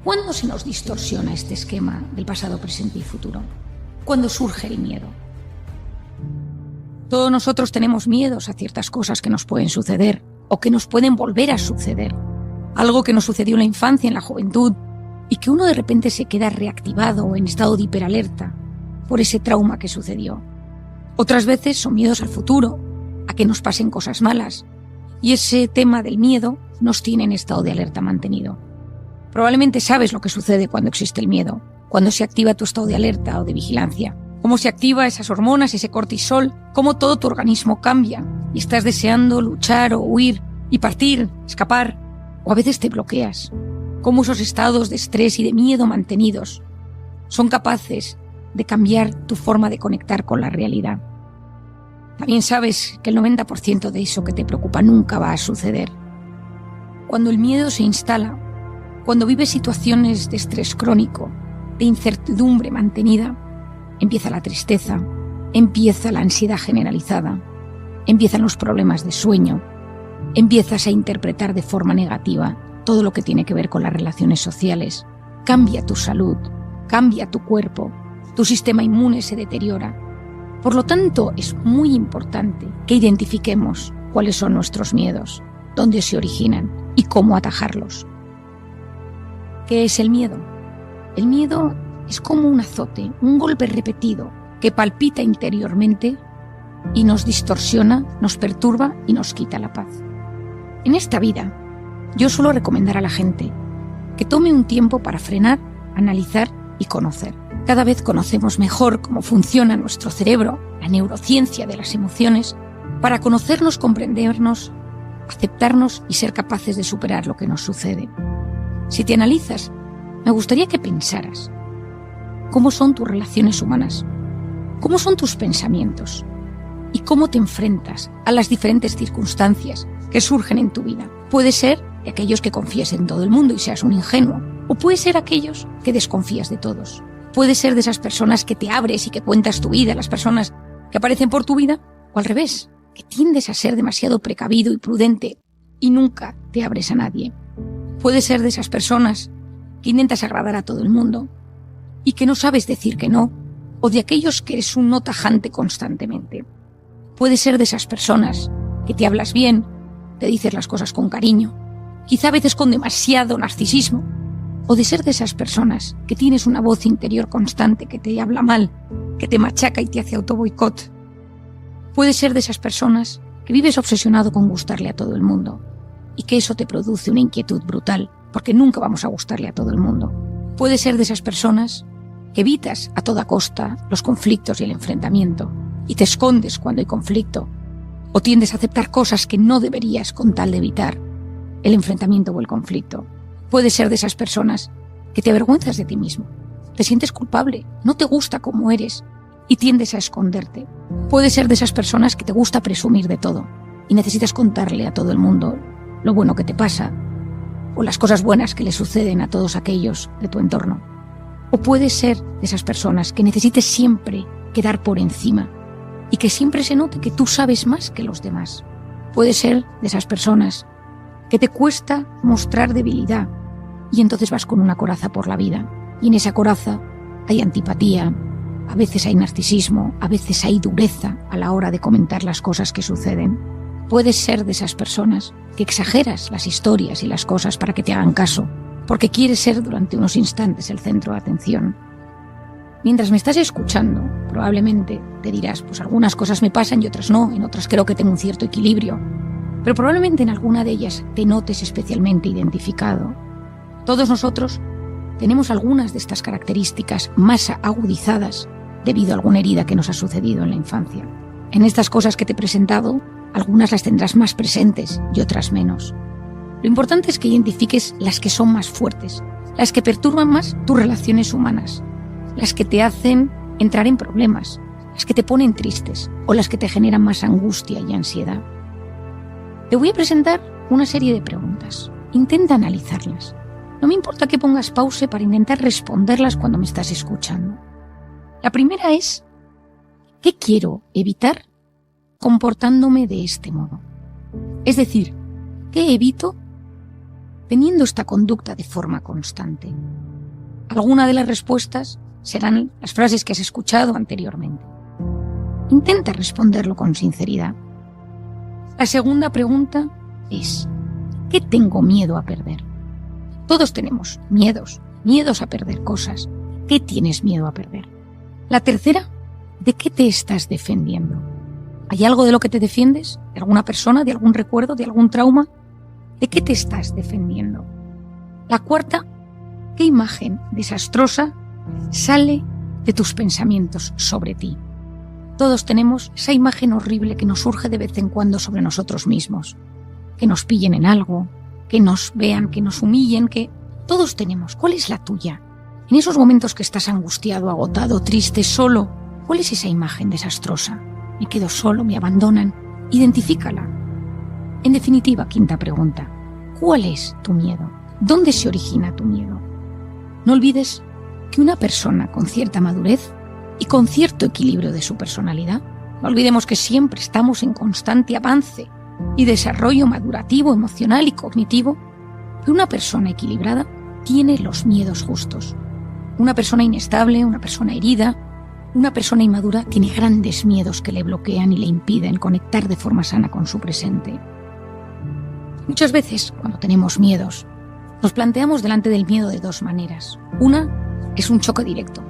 ¿Cuándo se nos distorsiona este esquema del pasado, presente y futuro? ¿Cuándo surge el miedo? Todos nosotros tenemos miedos a ciertas cosas que nos pueden suceder o que nos pueden volver a suceder. Algo que nos sucedió en la infancia, en la juventud, y que uno de repente se queda reactivado o en estado de hiperalerta por ese trauma que sucedió. Otras veces son miedos al futuro, a que nos pasen cosas malas, y ese tema del miedo nos tiene en estado de alerta mantenido. Probablemente sabes lo que sucede cuando existe el miedo, cuando se activa tu estado de alerta o de vigilancia, cómo se activa esas hormonas, ese cortisol, cómo todo tu organismo cambia y estás deseando luchar o huir y partir, escapar, o a veces te bloqueas, cómo esos estados de estrés y de miedo mantenidos son capaces de cambiar tu forma de conectar con la realidad. También sabes que el 90% de eso que te preocupa nunca va a suceder. Cuando el miedo se instala, cuando vives situaciones de estrés crónico, de incertidumbre mantenida, empieza la tristeza, empieza la ansiedad generalizada, empiezan los problemas de sueño, empiezas a interpretar de forma negativa todo lo que tiene que ver con las relaciones sociales, cambia tu salud, cambia tu cuerpo, tu sistema inmune se deteriora. Por lo tanto, es muy importante que identifiquemos cuáles son nuestros miedos, dónde se originan y cómo atajarlos. ¿Qué es el miedo? El miedo es como un azote, un golpe repetido que palpita interiormente y nos distorsiona, nos perturba y nos quita la paz. En esta vida, yo suelo recomendar a la gente que tome un tiempo para frenar, analizar y conocer. Cada vez conocemos mejor cómo funciona nuestro cerebro, la neurociencia de las emociones, para conocernos, comprendernos, aceptarnos y ser capaces de superar lo que nos sucede. Si te analizas, me gustaría que pensaras cómo son tus relaciones humanas, cómo son tus pensamientos y cómo te enfrentas a las diferentes circunstancias que surgen en tu vida. Puede ser de aquellos que confíes en todo el mundo y seas un ingenuo, o puede ser aquellos que desconfías de todos. Puede ser de esas personas que te abres y que cuentas tu vida, las personas que aparecen por tu vida, o al revés, que tiendes a ser demasiado precavido y prudente y nunca te abres a nadie. Puede ser de esas personas que intentas agradar a todo el mundo y que no sabes decir que no, o de aquellos que eres un no tajante constantemente. Puede ser de esas personas que te hablas bien, te dices las cosas con cariño, quizá a veces con demasiado narcisismo, o de ser de esas personas que tienes una voz interior constante que te habla mal, que te machaca y te hace autoboicot. Puede ser de esas personas que vives obsesionado con gustarle a todo el mundo y que eso te produce una inquietud brutal, porque nunca vamos a gustarle a todo el mundo. Puede ser de esas personas que evitas a toda costa los conflictos y el enfrentamiento y te escondes cuando hay conflicto, o tiendes a aceptar cosas que no deberías con tal de evitar el enfrentamiento o el conflicto. Puede ser de esas personas que te avergüenzas de ti mismo, te sientes culpable, no te gusta como eres y tiendes a esconderte. Puede ser de esas personas que te gusta presumir de todo y necesitas contarle a todo el mundo lo bueno que te pasa o las cosas buenas que le suceden a todos aquellos de tu entorno. O puede ser de esas personas que necesites siempre quedar por encima y que siempre se note que tú sabes más que los demás. Puede ser de esas personas que te cuesta mostrar debilidad y entonces vas con una coraza por la vida. Y en esa coraza hay antipatía, a veces hay narcisismo, a veces hay dureza a la hora de comentar las cosas que suceden. Puedes ser de esas personas que exageras las historias y las cosas para que te hagan caso, porque quieres ser durante unos instantes el centro de atención. Mientras me estás escuchando, probablemente te dirás, pues algunas cosas me pasan y otras no, en otras creo que tengo un cierto equilibrio, pero probablemente en alguna de ellas te notes especialmente identificado. Todos nosotros tenemos algunas de estas características más agudizadas debido a alguna herida que nos ha sucedido en la infancia. En estas cosas que te he presentado, algunas las tendrás más presentes y otras menos. Lo importante es que identifiques las que son más fuertes, las que perturban más tus relaciones humanas, las que te hacen entrar en problemas, las que te ponen tristes o las que te generan más angustia y ansiedad. Te voy a presentar una serie de preguntas. Intenta analizarlas. No me importa que pongas pause para intentar responderlas cuando me estás escuchando. La primera es, ¿qué quiero evitar comportándome de este modo? Es decir, ¿qué evito teniendo esta conducta de forma constante? Alguna de las respuestas serán las frases que has escuchado anteriormente. Intenta responderlo con sinceridad. La segunda pregunta es: ¿qué tengo miedo a perder? Todos tenemos miedos a perder cosas. ¿Qué tienes miedo a perder? La tercera: ¿de qué te estás defendiendo? ¿Hay algo de lo que te defiendes? ¿De alguna persona? ¿De algún recuerdo? ¿De algún trauma? ¿De qué te estás defendiendo? La cuarta: ¿qué imagen desastrosa sale de tus pensamientos sobre ti? Todos tenemos esa imagen horrible que nos surge de vez en cuando sobre nosotros mismos. Que nos pillen en algo, que nos vean, que nos humillen, que todos tenemos. ¿Cuál es la tuya? En esos momentos que estás angustiado, agotado, triste, solo, ¿cuál es esa imagen desastrosa? Me quedo solo, me abandonan. Identifícala. En definitiva, quinta pregunta: ¿cuál es tu miedo? ¿Dónde se origina tu miedo? No olvides que una persona con cierta madurez y con cierto equilibrio de su personalidad, no olvidemos que siempre estamos en constante avance y desarrollo madurativo, emocional y cognitivo, pero una persona equilibrada tiene los miedos justos. Una persona inestable, una persona herida, una persona inmadura tiene grandes miedos que le bloquean y le impiden conectar de forma sana con su presente. Muchas veces, cuando tenemos miedos, nos planteamos delante del miedo de dos maneras. Una es un choque directo.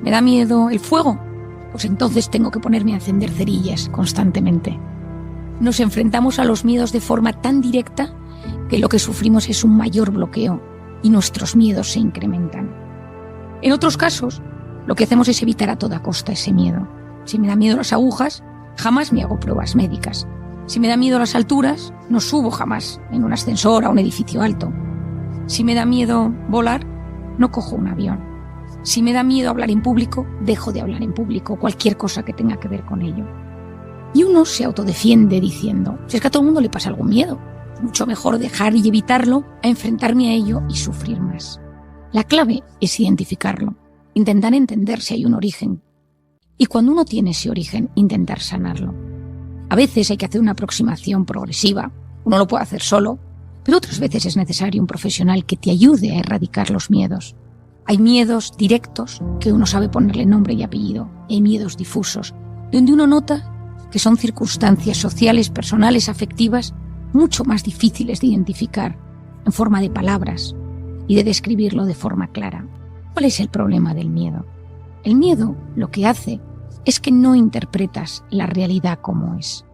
¿Me da miedo el fuego? Pues entonces tengo que ponerme a encender cerillas constantemente. Nos enfrentamos a los miedos de forma tan directa que lo que sufrimos es un mayor bloqueo y nuestros miedos se incrementan. En otros casos, lo que hacemos es evitar a toda costa ese miedo. Si me da miedo las agujas, jamás me hago pruebas médicas. Si me da miedo las alturas, no subo jamás en un ascensor a un edificio alto. Si me da miedo volar, no cojo un avión. Si me da miedo hablar en público, dejo de hablar en público, cualquier cosa que tenga que ver con ello. Y uno se autodefiende diciendo: si es que a todo el mundo le pasa algún miedo, es mucho mejor dejar y evitarlo a enfrentarme a ello y sufrir más. La clave es identificarlo, intentar entender si hay un origen. Y cuando uno tiene ese origen, intentar sanarlo. A veces hay que hacer una aproximación progresiva, uno lo puede hacer solo, pero otras veces es necesario un profesional que te ayude a erradicar los miedos. Hay miedos directos que uno sabe ponerle nombre y apellido, y hay miedos difusos, donde uno nota que son circunstancias sociales, personales, afectivas, mucho más difíciles de identificar en forma de palabras y de describirlo de forma clara. ¿Cuál es el problema del miedo? El miedo lo que hace es que no interpretas la realidad como es.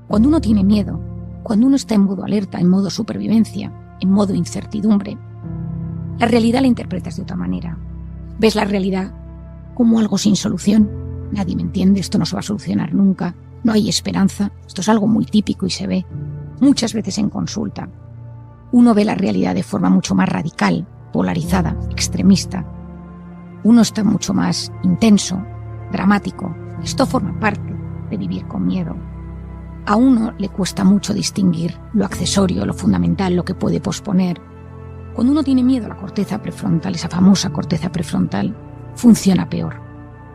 Cuando uno tiene miedo, cuando uno está en modo alerta, en modo supervivencia, en modo incertidumbre, la realidad la interpretas de otra manera. Ves la realidad como algo sin solución. Nadie me entiende, esto no se va a solucionar nunca, no hay esperanza. Esto es algo muy típico y se ve muchas veces en consulta. Uno ve la realidad de forma mucho más radical, polarizada, extremista. Uno está mucho más intenso, dramático. Esto forma parte de vivir con miedo. A uno le cuesta mucho distinguir lo accesorio, lo fundamental, lo que puede posponer. Cuando uno tiene miedo, la corteza prefrontal, esa famosa corteza prefrontal, funciona peor.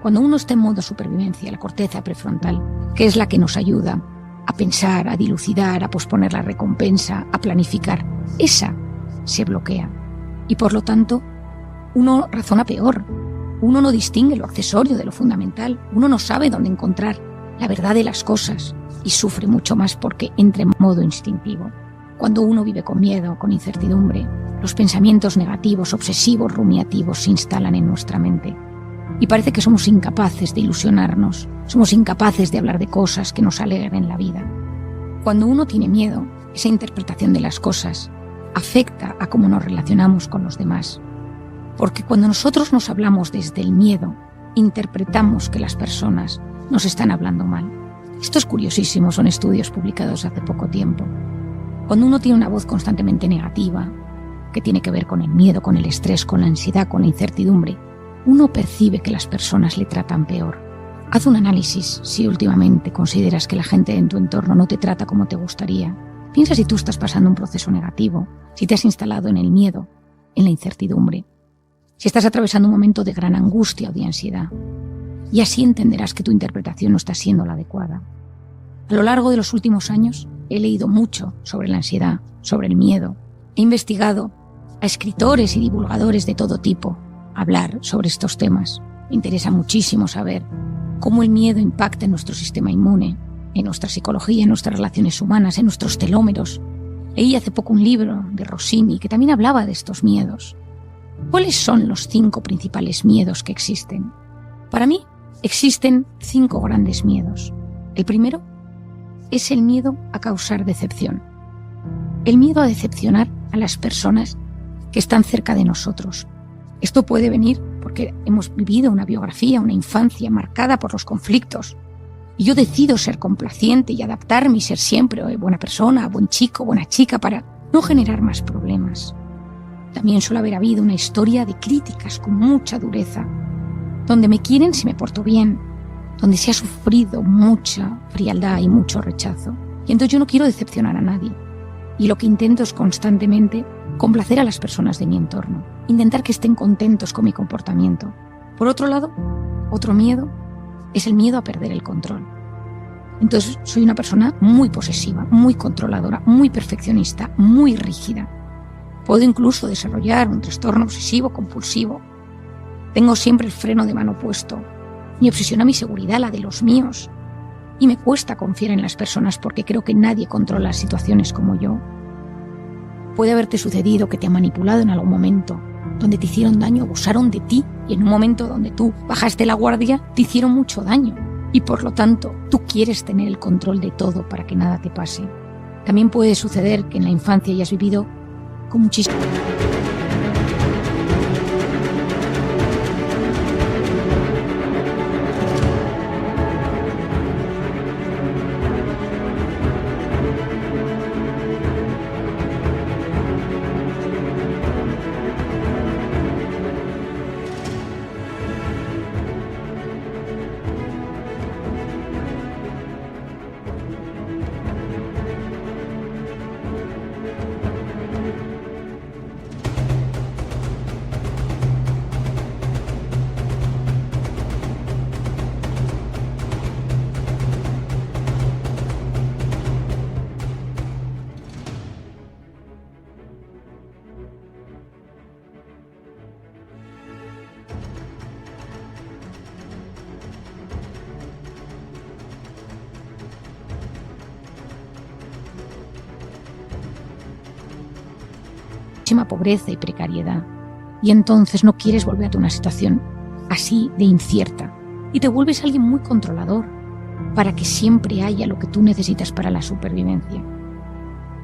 Cuando uno está en modo supervivencia, la corteza prefrontal, que es la que nos ayuda a pensar, a dilucidar, a posponer la recompensa, a planificar, esa se bloquea. Y por lo tanto, uno razona peor. Uno no distingue lo accesorio de lo fundamental. Uno no sabe dónde encontrar la verdad de las cosas y sufre mucho más porque entra en modo instintivo. Cuando uno vive con miedo, con incertidumbre, los pensamientos negativos, obsesivos, rumiativos se instalan en nuestra mente. Y parece que somos incapaces de ilusionarnos, somos incapaces de hablar de cosas que nos alegren la vida. Cuando uno tiene miedo, esa interpretación de las cosas afecta a cómo nos relacionamos con los demás. Porque cuando nosotros nos hablamos desde el miedo, interpretamos que las personas nos están hablando mal. Esto es curiosísimo, son estudios publicados hace poco tiempo. Cuando uno tiene una voz constantemente negativa, que tiene que ver con el miedo, con el estrés, con la ansiedad, con la incertidumbre, uno percibe que las personas le tratan peor. Haz un análisis si últimamente consideras que la gente en tu entorno no te trata como te gustaría. Piensa si tú estás pasando un proceso negativo, si te has instalado en el miedo, en la incertidumbre, si estás atravesando un momento de gran angustia o de ansiedad. Y así entenderás que tu interpretación no está siendo la adecuada. A lo largo de los últimos años he leído mucho sobre la ansiedad, sobre el miedo. He investigado a escritores y divulgadores de todo tipo hablar sobre estos temas. Me interesa muchísimo saber cómo el miedo impacta en nuestro sistema inmune, en nuestra psicología, en nuestras relaciones humanas, en nuestros telómeros. Leí hace poco un libro de Rossini que también hablaba de estos miedos. ¿Cuáles son los 5 principales miedos que existen? Para mí, existen 5 grandes miedos. El primero es el miedo a causar decepción. El miedo a decepcionar a las personas que están cerca de nosotros. Esto puede venir porque hemos vivido una biografía, una infancia marcada por los conflictos. Y yo decido ser complaciente y adaptarme y ser siempre buena persona, buen chico, buena chica para no generar más problemas. También suele haber habido una historia de críticas con mucha dureza, donde me quieren si me porto bien, donde se ha sufrido mucha frialdad y mucho rechazo. Y entonces yo no quiero decepcionar a nadie. Y lo que intento es constantemente complacer a las personas de mi entorno, intentar que estén contentos con mi comportamiento. Por otro lado, otro miedo es el miedo a perder el control. Entonces soy una persona muy posesiva, muy controladora, muy perfeccionista, muy rígida. Puedo incluso desarrollar un trastorno obsesivo compulsivo. Tengo siempre el freno de mano puesto. Me obsesiona mi seguridad, la de los míos. Y me cuesta confiar en las personas porque creo que nadie controla las situaciones como yo. Puede haberte sucedido que te han manipulado en algún momento, donde te hicieron daño, abusaron de ti, y en un momento donde tú bajaste la guardia, te hicieron mucho daño. Y por lo tanto, tú quieres tener el control de todo para que nada te pase. También puede suceder que en la infancia hayas vivido con muchísimo... pobreza y precariedad, y entonces no quieres volverte a una situación así de incierta y te vuelves alguien muy controlador para que siempre haya lo que tú necesitas para la supervivencia.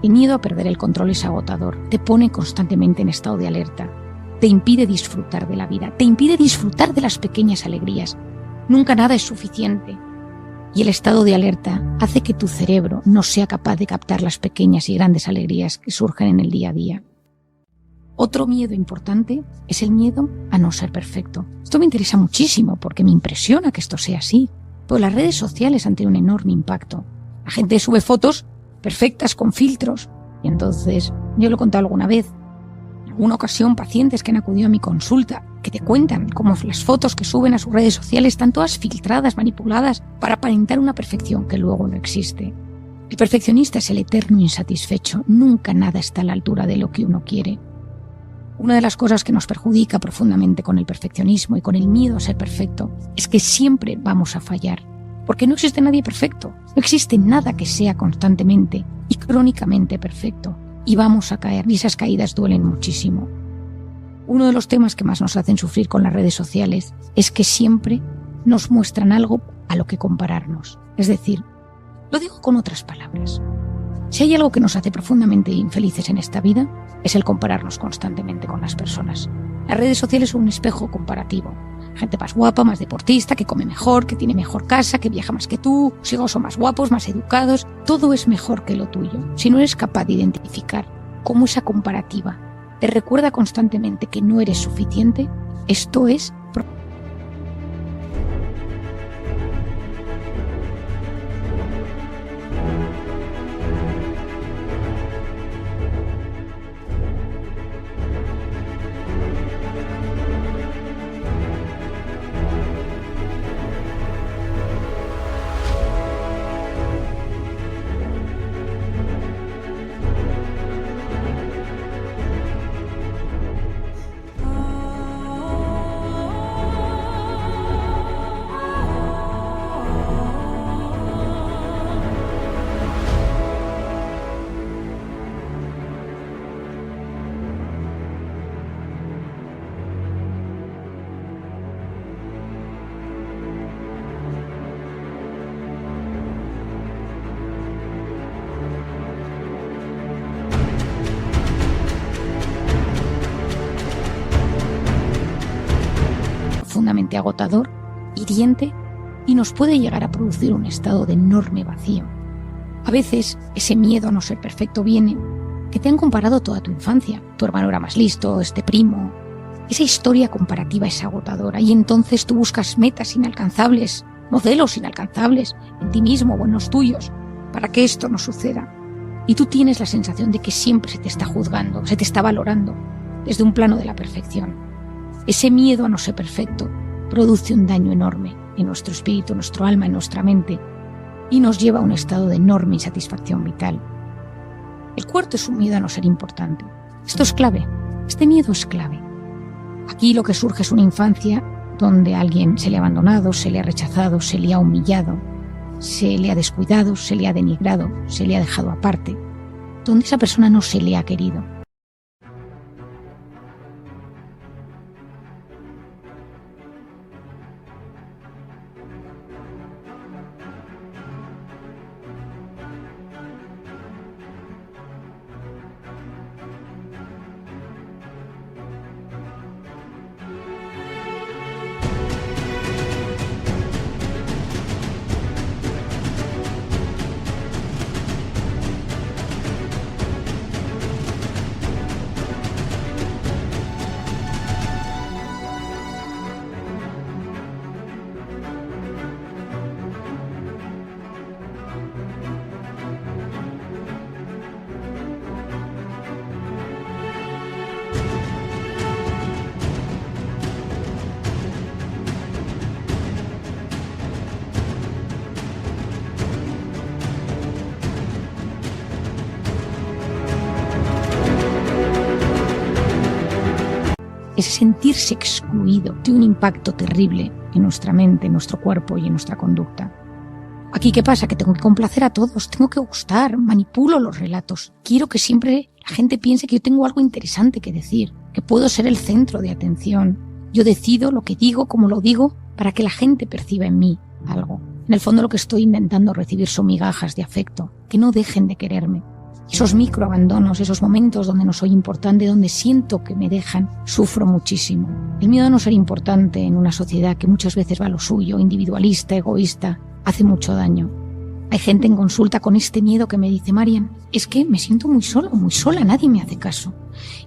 El miedo a perder el control es agotador, te pone constantemente en estado de alerta, te impide disfrutar de la vida, te impide disfrutar de las pequeñas alegrías. Nunca nada es suficiente. Y el estado de alerta hace que tu cerebro no sea capaz de captar las pequeñas y grandes alegrías que surgen en el día a día. Otro miedo importante es el miedo a no ser perfecto. Esto me interesa muchísimo porque me impresiona que esto sea así. Pero las redes sociales han tenido un enorme impacto. La gente sube fotos perfectas con filtros. Y entonces, yo lo he contado alguna vez, en alguna ocasión pacientes que han acudido a mi consulta, que te cuentan cómo las fotos que suben a sus redes sociales están todas filtradas, manipuladas, para aparentar una perfección que luego no existe. El perfeccionista es el eterno insatisfecho. Nunca nada está a la altura de lo que uno quiere. Una de las cosas que nos perjudica profundamente con el perfeccionismo y con el miedo a ser perfecto es que siempre vamos a fallar, porque no existe nadie perfecto, no existe nada que sea constantemente y crónicamente perfecto, y vamos a caer, y esas caídas duelen muchísimo. Uno de los temas que más nos hacen sufrir con las redes sociales es que siempre nos muestran algo a lo que compararnos. Es decir, lo digo con otras palabras. Si hay algo que nos hace profundamente infelices en esta vida, es el compararnos constantemente con las personas. Las redes sociales son un espejo comparativo. Gente más guapa, más deportista, que come mejor, que tiene mejor casa, que viaja más que tú, sus hijos son más guapos, más educados. Todo es mejor que lo tuyo. Si no eres capaz de identificar cómo esa comparativa te recuerda constantemente que no eres suficiente, esto es tremendamente agotador, hiriente y nos puede llegar a producir un estado de enorme vacío. A veces ese miedo a no ser perfecto viene que te han comparado toda tu infancia. Tu hermano era más listo, este primo. Esa historia comparativa es agotadora y entonces tú buscas metas inalcanzables, modelos inalcanzables en ti mismo o en los tuyos para que esto no suceda. Y tú tienes la sensación de que siempre se te está juzgando, se te está valorando desde un plano de la perfección. Ese miedo a no ser perfecto produce un daño enorme en nuestro espíritu, en nuestro alma, en nuestra mente y nos lleva a un estado de enorme insatisfacción vital. El cuarto es un miedo a no ser importante. Esto es clave, este miedo es clave. Aquí lo que surge es una infancia donde a alguien se le ha abandonado, se le ha rechazado, se le ha humillado, se le ha descuidado, se le ha denigrado, se le ha dejado aparte, donde esa persona no se le ha querido. Ese sentirse excluido tiene un impacto terrible en nuestra mente, en nuestro cuerpo y en nuestra conducta. Aquí, ¿qué pasa? Que tengo que complacer a todos, tengo que gustar, manipulo los relatos. Quiero que siempre la gente piense que yo tengo algo interesante que decir, que puedo ser el centro de atención. Yo decido lo que digo, cómo lo digo, para que la gente perciba en mí algo. En el fondo lo que estoy intentando recibir son migajas de afecto, que no dejen de quererme. Esos microabandonos, esos momentos donde no soy importante, donde siento que me dejan, sufro muchísimo. El miedo a no ser importante en una sociedad que muchas veces va a lo suyo, individualista, egoísta, hace mucho daño. Hay gente en consulta con este miedo que me dice: Marian, es que me siento muy solo, muy sola, nadie me hace caso.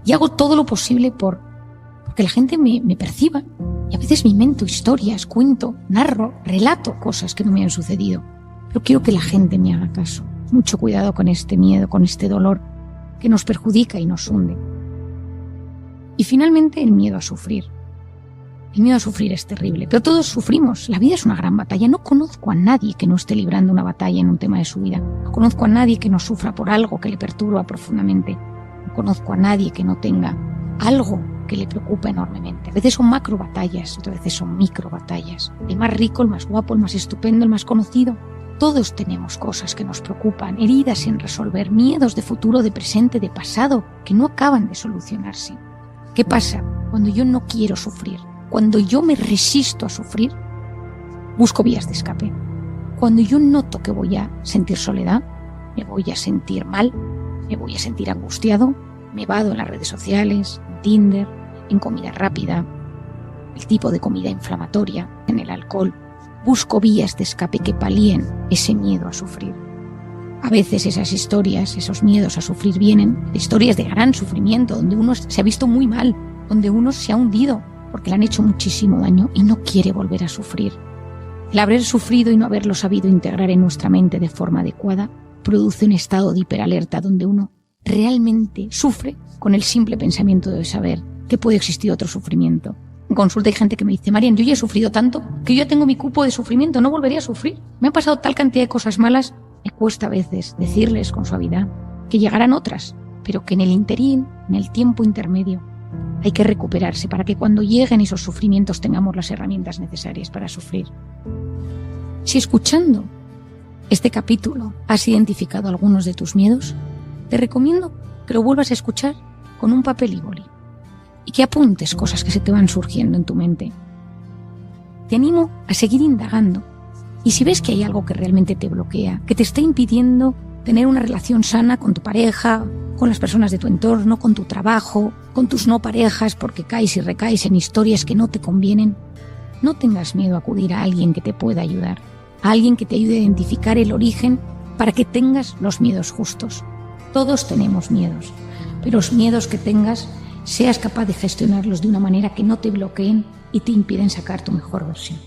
Y hago todo lo posible porque la gente me perciba. Y a veces me invento historias, cuento, narro, relato cosas que no me han sucedido. Pero quiero que la gente me haga caso. Mucho cuidado con este miedo, con este dolor que nos perjudica y nos hunde. Y finalmente el miedo a sufrir. El miedo a sufrir es terrible, pero todos sufrimos. La vida es una gran batalla. No conozco a nadie que no esté librando una batalla en un tema de su vida. No conozco a nadie que no sufra por algo que le perturba profundamente. No conozco a nadie que no tenga algo que le preocupa enormemente. A veces son macro batallas, otras veces son micro batallas. El más rico, el más guapo, el más estupendo, el más conocido. Todos tenemos cosas que nos preocupan, heridas sin resolver, miedos de futuro, de presente, de pasado, que no acaban de solucionarse. ¿Qué pasa cuando yo no quiero sufrir? Cuando yo me resisto a sufrir, busco vías de escape. Cuando yo noto que voy a sentir soledad, me voy a sentir mal, me voy a sentir angustiado, me vado en las redes sociales, en Tinder, en comida rápida, el tipo de comida inflamatoria, en el alcohol. Busco vías de escape que palíen ese miedo a sufrir. A veces esas historias, esos miedos a sufrir vienen de historias de gran sufrimiento, donde uno se ha visto muy mal, donde uno se ha hundido porque le han hecho muchísimo daño y no quiere volver a sufrir. El haber sufrido y no haberlo sabido integrar en nuestra mente de forma adecuada produce un estado de hiperalerta donde uno realmente sufre con el simple pensamiento de saber que puede existir otro sufrimiento. En consulta hay gente que me dice: Marian, yo ya he sufrido tanto que yo ya tengo mi cupo de sufrimiento, no volvería a sufrir. Me han pasado tal cantidad de cosas malas. Me cuesta a veces decirles con suavidad que llegarán otras, pero que en el interín, en el tiempo intermedio, hay que recuperarse para que cuando lleguen esos sufrimientos tengamos las herramientas necesarias para sufrir. Si escuchando este capítulo has identificado algunos de tus miedos, te recomiendo que lo vuelvas a escuchar con un papel y boli y que apuntes cosas que se te van surgiendo en tu mente. Te animo a seguir indagando y si ves que hay algo que realmente te bloquea, que te está impidiendo tener una relación sana con tu pareja, con las personas de tu entorno, con tu trabajo, con tus no parejas porque caes y recaes en historias que no te convienen, no tengas miedo a acudir a alguien que te pueda ayudar, a alguien que te ayude a identificar el origen para que tengas los miedos justos. Todos tenemos miedos, pero los miedos que tengas, seas capaz de gestionarlos de una manera que no te bloqueen y te impiden sacar tu mejor versión.